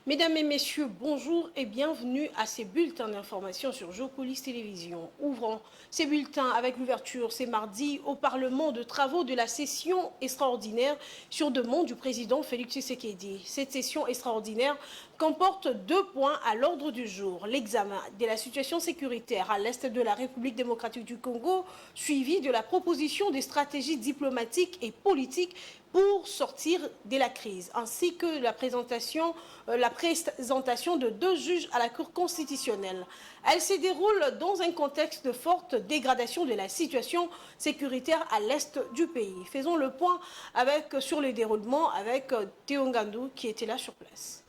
Mesdames et messieurs, bonjour et bienvenue à ces bulletins d'information sur Jocolis Télévision. Ouvrons ces bulletins avec l'ouverture ce mardi au Parlement de travaux de la session extraordinaire sur demande du président Félix Tshisekedi. Cette session extraordinaire comporte 2 points à l'ordre du jour. L'examen de la situation sécuritaire à l'est de la République démocratique du Congo, suivi de la proposition des stratégies diplomatiques et politiques pour sortir de la crise, ainsi que la présentation de 2 juges à la Cour constitutionnelle. Elle se déroule dans un contexte de forte dégradation de la situation sécuritaire à l'est du pays. Faisons le point sur le déroulement avec Théo Ngandou qui était là sur place.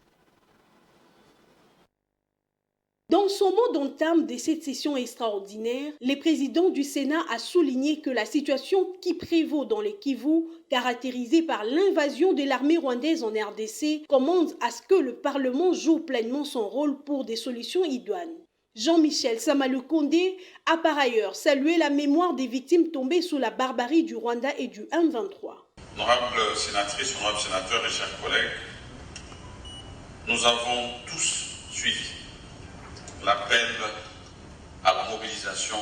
Dans son mot d'entame de cette session extraordinaire, le président du Sénat a souligné que la situation qui prévaut dans le Kivu, caractérisée par l'invasion de l'armée rwandaise en RDC, commande à ce que le Parlement joue pleinement son rôle pour des solutions idoines. Jean-Michel Samalukonde a par ailleurs salué la mémoire des victimes tombées sous la barbarie du Rwanda et du M23. Honorables sénatrices, honorables sénateurs et chers collègues, nous avons tous suivi l'appel à la mobilisation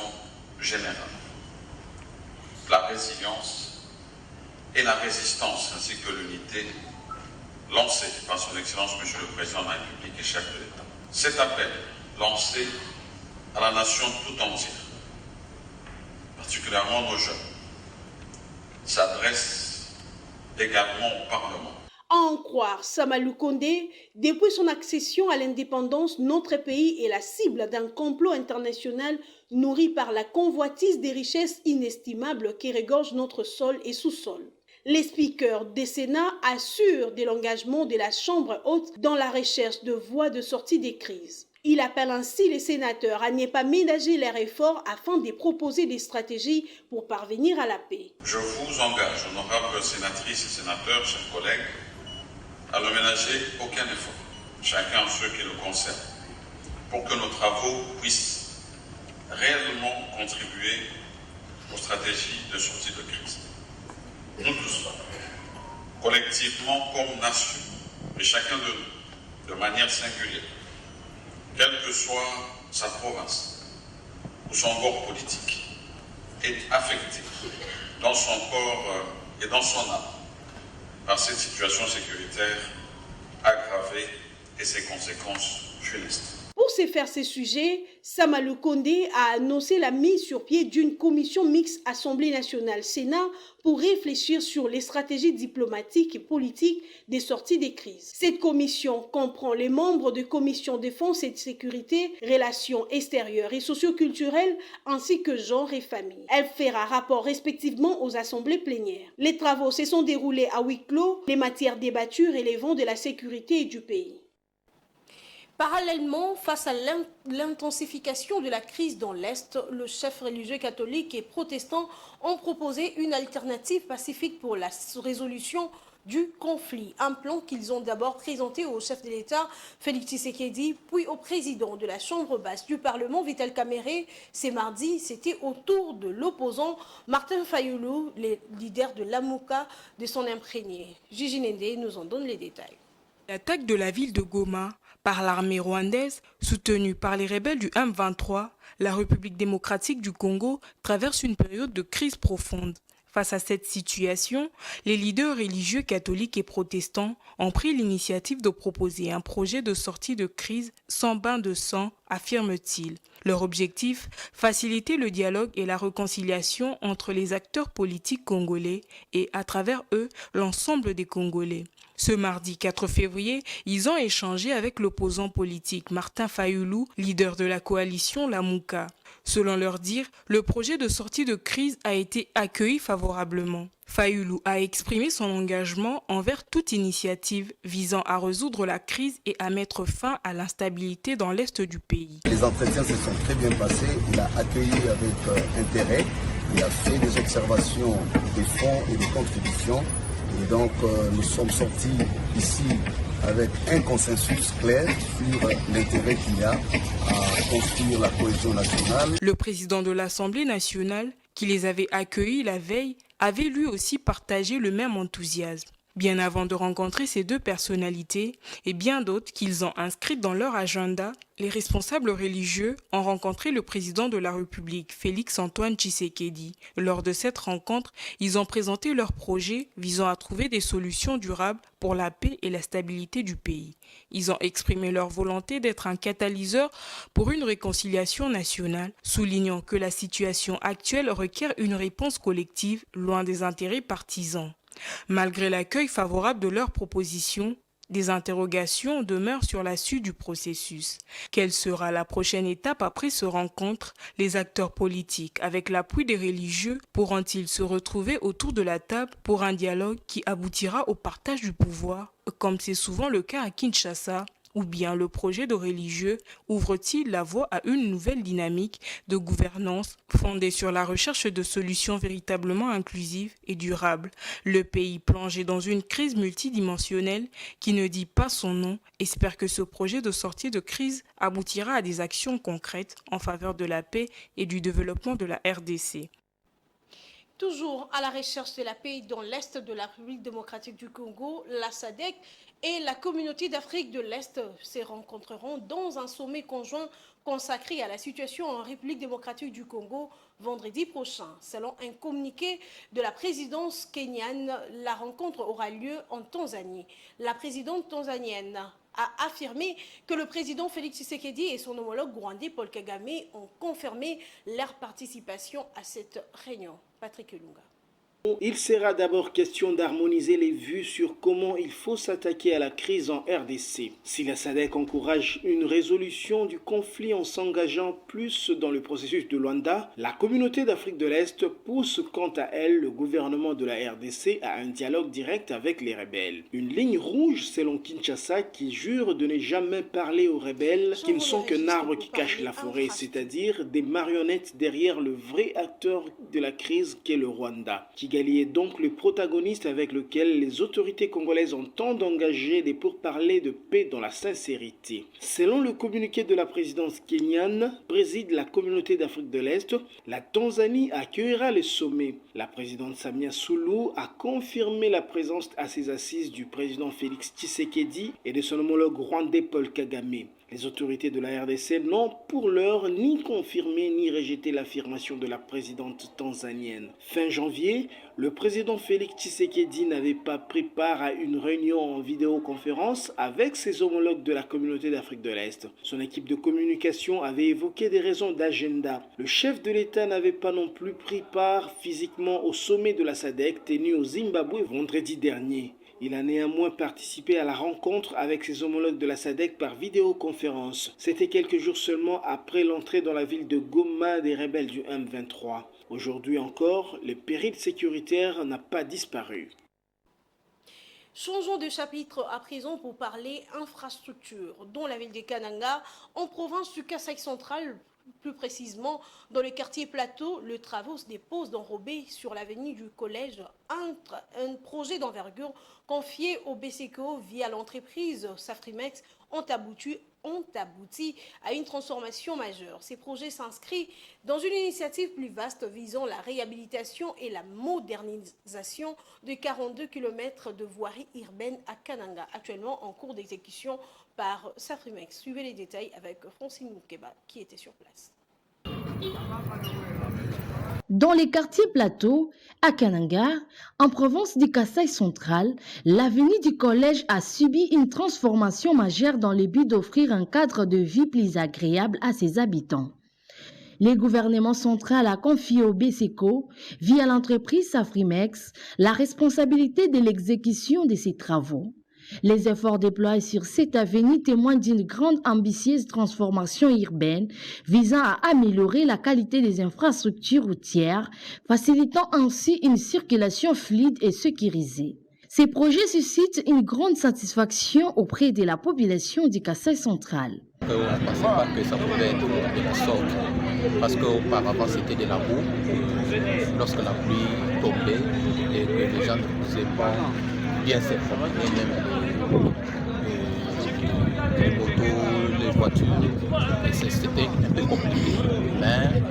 générale, la résilience et la résistance ainsi que l'unité lancée par son Excellence Monsieur le Président de la République et chef de l'État. Cet appel lancé à la nation tout entière, particulièrement nos jeunes, s'adresse également au Parlement. À en croire Samalukonde, depuis son accession à l'indépendance, notre pays est la cible d'un complot international nourri par la convoitise des richesses inestimables qui regorgent notre sol et sous-sol. Les speakers des Sénats assurent de l'engagement de la Chambre haute dans la recherche de voies de sortie des crises. Il appelle ainsi les sénateurs à ne pas ménager leurs efforts afin de proposer des stratégies pour parvenir à la paix. Je vous engage, honorables sénatrices et sénateurs, chers collègues, à ne ménager aucun effort, chacun ceux qui le concernent, pour que nos travaux puissent réellement contribuer aux stratégies de sortie de crise. Nous tous, collectivement comme nation, et chacun de nous, de manière singulière, quelle que soit sa province ou son bord politique, est affecté dans son corps et dans son âme par cette situation sécuritaire aggravée et ses conséquences funestes. Pour se faire ces sujets, Samalukonde a annoncé la mise sur pied d'une commission mixte Assemblée nationale-Sénat pour réfléchir sur les stratégies diplomatiques et politiques des sorties des crises. Cette commission comprend les membres de commissions défense et de sécurité, relations extérieures et socioculturelles, ainsi que genre et famille. Elle fera rapport respectivement aux assemblées plénières. Les travaux se sont déroulés à huis clos, les matières débattues relevant de la sécurité et du pays. Parallèlement, face à l'intensification de la crise dans l'Est, le chef religieux catholique et protestant ont proposé une alternative pacifique pour la résolution du conflit. Un plan qu'ils ont d'abord présenté au chef de l'État, Félix Tshisekedi, puis au président de la Chambre basse du Parlement, Vital Kamerhe. Ce mardi, c'était au tour de l'opposant Martin Fayulu, le leader de l'Amouka, de s'en imprégner. Gigi Nende nous en donne les détails. L'attaque de la ville de Goma par l'armée rwandaise, soutenue par les rebelles du M23, la République démocratique du Congo traverse une période de crise profonde. Face à cette situation, les leaders religieux catholiques et protestants ont pris l'initiative de proposer un projet de sortie de crise sans bain de sang, affirme-t-il. Leur objectif, faciliter le dialogue et la réconciliation entre les acteurs politiques congolais et, à travers eux, l'ensemble des Congolais. Ce mardi 4 février, ils ont échangé avec l'opposant politique Martin Fayulu, leader de la coalition Lamouka. Selon leur dire, le projet de sortie de crise a été accueilli favorablement. Fayulu a exprimé son engagement envers toute initiative visant à résoudre la crise et à mettre fin à l'instabilité dans l'est du pays. Les entretiens se sont très bien passés, il a accueilli avec intérêt, il a fait des observations des fonds et des contributions. Et donc nous sommes sortis ici avec un consensus clair sur l'intérêt qu'il y a à construire la cohésion nationale. Le président de l'Assemblée nationale, qui les avait accueillis la veille, avait lui aussi partagé le même enthousiasme. Bien avant de rencontrer ces deux personnalités et bien d'autres qu'ils ont inscrites dans leur agenda, les responsables religieux ont rencontré le président de la République, Félix-Antoine Tshisekedi. Lors de cette rencontre, ils ont présenté leurs projets visant à trouver des solutions durables pour la paix et la stabilité du pays. Ils ont exprimé leur volonté d'être un catalyseur pour une réconciliation nationale, soulignant que la situation actuelle requiert une réponse collective loin des intérêts partisans. Malgré l'accueil favorable de leurs propositions, des interrogations demeurent sur la suite du processus. Quelle sera la prochaine étape après ce rencontre? Les acteurs politiques, avec l'appui des religieux, pourront-ils se retrouver autour de la table pour un dialogue qui aboutira au partage du pouvoir, comme c'est souvent le cas à Kinshasa? Ou bien le projet de religieux ouvre-t-il la voie à une nouvelle dynamique de gouvernance fondée sur la recherche de solutions véritablement inclusives et durables? Le pays plongé dans une crise multidimensionnelle qui ne dit pas son nom espère que ce projet de sortie de crise aboutira à des actions concrètes en faveur de la paix et du développement de la RDC. Toujours à la recherche de la paix dans l'Est de la République démocratique du Congo, la SADC et la communauté d'Afrique de l'Est se rencontreront dans un sommet conjoint consacré à la situation en République démocratique du Congo vendredi prochain. Selon un communiqué de la présidence kenyane, la rencontre aura lieu en Tanzanie. La présidente tanzanienne a affirmé que le président Félix Tshisekedi et son homologue rwandais Paul Kagame ont confirmé leur participation à cette réunion. Patrick Lunga. Il sera d'abord question d'harmoniser les vues sur comment il faut s'attaquer à la crise en RDC. Si la SADC encourage une résolution du conflit en s'engageant plus dans le processus de Luanda, la communauté d'Afrique de l'Est pousse quant à elle le gouvernement de la RDC à un dialogue direct avec les rebelles. Une ligne rouge selon Kinshasa qui jure de ne jamais parler aux rebelles qui ne sont qu'un arbre qui cache la forêt, c'est-à-dire des marionnettes derrière le vrai acteur de la crise qu'est le Rwanda. Kigali est donc le protagoniste avec lequel les autorités congolaises entendent engager des pourparlers de paix dans la sincérité. Selon le communiqué de la présidence kenyane, préside la communauté d'Afrique de l'Est, la Tanzanie accueillera le sommet. La présidente Samia Suluhu a confirmé la présence à ses assises du président Félix Tshisekedi et de son homologue rwandais Paul Kagame. Les autorités de la RDC n'ont pour l'heure ni confirmé ni rejeté l'affirmation de la présidente tanzanienne. Fin janvier, le président Félix Tshisekedi n'avait pas pris part à une réunion en vidéoconférence avec ses homologues de la communauté d'Afrique de l'Est. Son équipe de communication avait évoqué des raisons d'agenda. Le chef de l'État n'avait pas non plus pris part physiquement au sommet de la SADC tenu au Zimbabwe vendredi dernier. Il a néanmoins participé à la rencontre avec ses homologues de la SADC par vidéoconférence. C'était quelques jours seulement après l'entrée dans la ville de Goma des rebelles du M23. Aujourd'hui encore, le péril sécuritaire n'a pas disparu. Changeons de chapitre à présent pour parler infrastructure. Dans la ville de Kananga, en province du Kasaï central, plus précisément dans le quartier Plateau, le travaux se dépose d'enrobé sur l'avenue du collège. Un projet d'envergure confié au BCCO via l'entreprise Safrimex ont abouti à une transformation majeure. Ces projets s'inscrivent dans une initiative plus vaste visant la réhabilitation et la modernisation de 42 km de voirie urbaine à Kananga, actuellement en cours d'exécution par Safrimex. Suivez les détails avec Francine Moukeba qui était sur place. Dans les quartiers Plateau, à Kananga, en province du Kasaï central, l'avenue du collège a subi une transformation majeure dans le but d'offrir un cadre de vie plus agréable à ses habitants. Le gouvernement central a confié au BCCO, via l'entreprise Safrimex, la responsabilité de l'exécution de ces travaux. Les efforts déployés sur cette avenue témoignent d'une grande ambitieuse transformation urbaine visant à améliorer la qualité des infrastructures routières, facilitant ainsi une circulation fluide et sécurisée. Ces projets suscitent une grande satisfaction auprès de la population du Kasaï central. On ne pensait pas que ça pouvait être de la sorte, parce qu'auparavant c'était de la boue, lorsque la pluie tombait et que les gens ne pouvaient pas bien se promener, même les motos, les voitures, et c'était un peu compliqué. Mais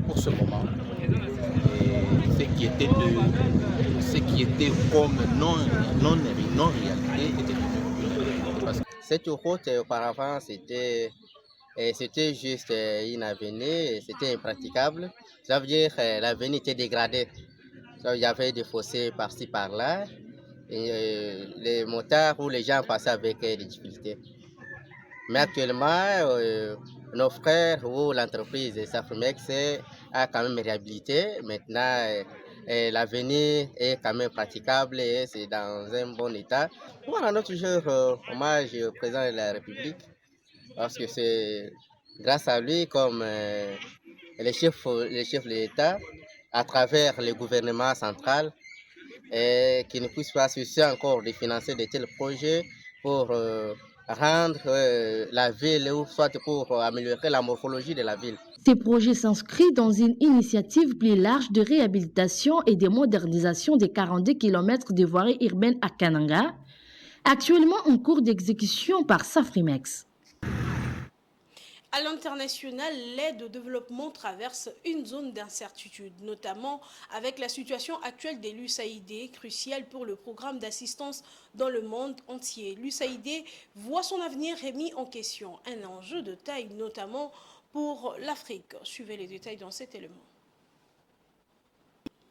pour ce moment, ce qui était comme non-réalité était devenu. Cette route auparavant c'était juste une avenue, c'était impraticable. Ça veut dire que l'avenue était dégradée. Il y avait des fossés par-ci par-là et les motards ou les gens passaient avec des difficultés. Mais actuellement, nos frères ou l'entreprise Safrimex a quand même réhabilité. Maintenant, l'avenir est quand même praticable et c'est dans un bon état. On rend toujours hommage au président de la République parce que c'est grâce à lui comme les chefs de l'État, à travers le gouvernement central, qui ne puisse pas cesser encore de financer de tels projets pour rendre la ville ou soit pour améliorer la morphologie de la ville. Ces projets s'inscrivent dans une initiative plus large de réhabilitation et de modernisation des 42 km de voirie urbaine à Kananga, actuellement en cours d'exécution par Safrimex. À l'international, l'aide au développement traverse une zone d'incertitude, notamment avec la situation actuelle de l'USAID, cruciale pour le programme d'assistance dans le monde entier. L'USAID voit son avenir remis en question, un enjeu de taille notamment pour l'Afrique. Suivez les détails dans cet élément.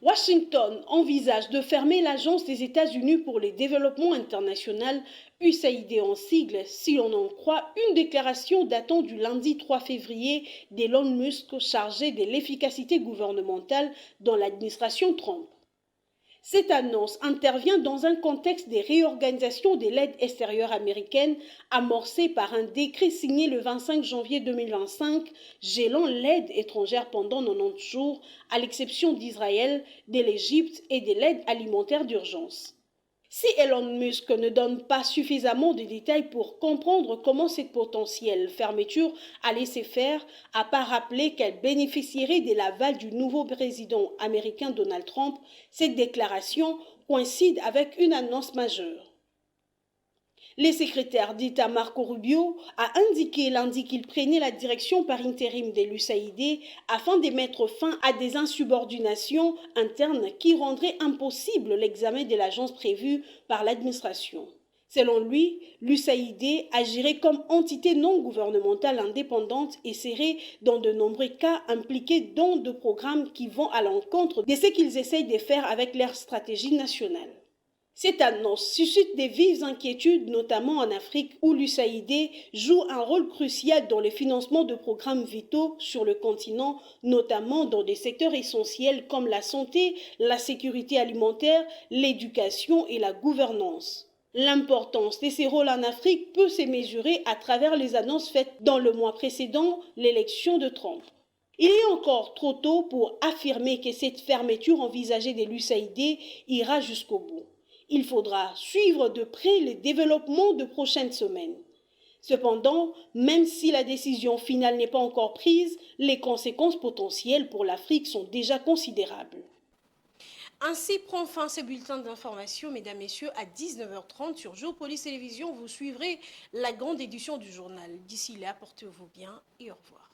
Washington envisage de fermer l'Agence des États-Unis pour le développement international, USAID en sigle, si l'on en croit une déclaration datant du lundi 3 février d'Elon Musk chargé de l'efficacité gouvernementale dans l'administration Trump. Cette annonce intervient dans un contexte de réorganisation de l'aide extérieure américaine amorcée par un décret signé le 25 janvier 2025, gelant l'aide étrangère pendant 90 jours, à l'exception d'Israël, de l'Égypte et de l'aide alimentaire d'urgence. Si Elon Musk ne donne pas suffisamment de détails pour comprendre comment cette potentielle fermeture allait se faire, à part rappeler qu'elle bénéficierait de l'aval du nouveau président américain Donald Trump, cette déclaration coïncide avec une annonce majeure. Le secrétaire d'État Marco Rubio a indiqué lundi qu'il prenait la direction par intérim de l'USAID afin de mettre fin à des insubordinations internes qui rendraient impossible l'examen de l'agence prévue par l'administration. Selon lui, l'USAID agirait comme entité non gouvernementale indépendante et serait dans de nombreux cas impliquée dans des programmes qui vont à l'encontre de ce qu'ils essayent de faire avec leur stratégie nationale. Cette annonce suscite des vives inquiétudes, notamment en Afrique, où l'USAID joue un rôle crucial dans le financement de programmes vitaux sur le continent, notamment dans des secteurs essentiels comme la santé, la sécurité alimentaire, l'éducation et la gouvernance. L'importance de ces rôles en Afrique peut se mesurer à travers les annonces faites dans le mois précédent l'élection de Trump. Il est encore trop tôt pour affirmer que cette fermeture envisagée de l'USAID ira jusqu'au bout. Il faudra suivre de près les développements de prochaines semaines. Cependant, même si la décision finale n'est pas encore prise, les conséquences potentielles pour l'Afrique sont déjà considérables. Ainsi prend fin ce bulletin d'information, mesdames, messieurs, à 19h30 sur Géopolis Télévision. Vous suivrez la grande édition du journal. D'ici là, portez-vous bien et au revoir.